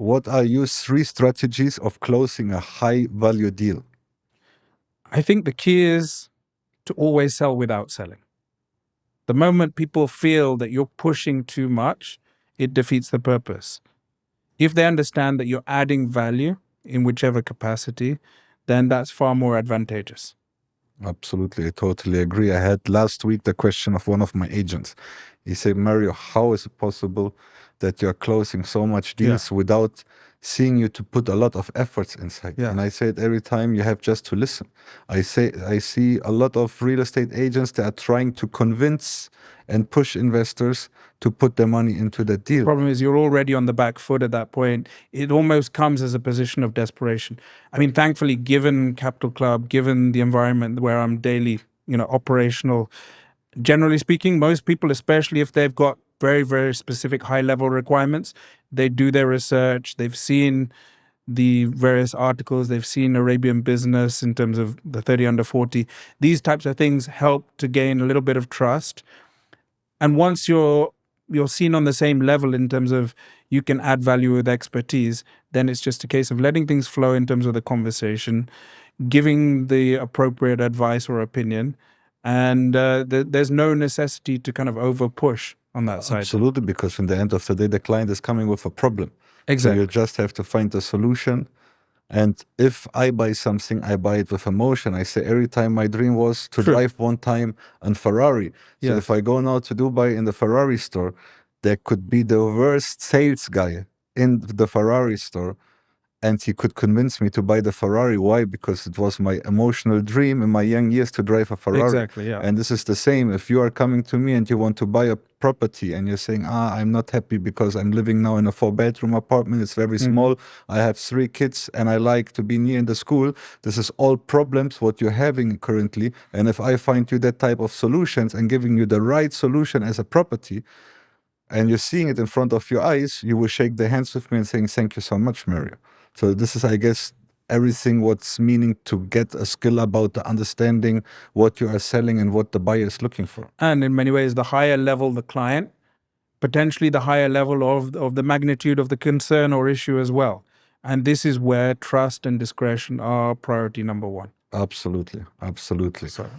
what are your 3 strategies of closing a high value deal? I think the key is to always sell without selling. The moment people feel that you're pushing too much, it defeats the purpose. If they understand that you're adding value in whichever capacity, then that's far more advantageous. Absolutely, I totally agree. I had last week the question of one of my agents. He said, Mario, how is it possible that you're closing so much deals without seeing you to put a lot of efforts inside? Yeah. And I said, every time you have just to listen. I see a lot of real estate agents that are trying to convince and push investors to put their money into the deal. The problem is you're already on the back foot at that point. It almost comes as a position of desperation. I mean, thankfully, given Capital Club, given the environment where I'm daily, operational, generally speaking, most people, especially if they've got very, very specific high-level requirements, they do their research. They've seen the various articles. They've seen Arabian Business in terms of the 30 under 40. These types of things help to gain a little bit of trust. And once you're seen on the same level in terms of you can add value with expertise, then it's just a case of letting things flow in terms of the conversation, giving the appropriate advice or opinion, and there's no necessity to kind of over push on that side. Absolutely, because in the end of the day, the client is coming with a problem. Exactly. So you just have to find a solution. And if I buy something, I buy it with emotion. I say every time my dream was to drive one time a Ferrari. So if I go now to Dubai in the Ferrari store, there could be the worst sales guy in the Ferrari store, and he could convince me to buy the Ferrari. Why? Because it was my emotional dream in my young years to drive a Ferrari. Exactly, yeah. And this is the same. If you are coming to me and you want to buy a property and you're saying, I'm not happy because I'm living now in a 4-bedroom apartment. It's very small. I have 3 kids and I like to be near in the school. This is all problems what you're having currently. And if I find you that type of solutions and giving you the right solution as a property, and you're seeing it in front of your eyes, you will shake the hands with me and saying, thank you so much, Mario. So this is, I guess, everything what's meaning to get a skill about the understanding what you are selling and what the buyer is looking for. And in many ways, the higher level the client, potentially the higher level of the magnitude of the concern or issue as well. And this is where trust and discretion are priority number 1. Absolutely, absolutely. So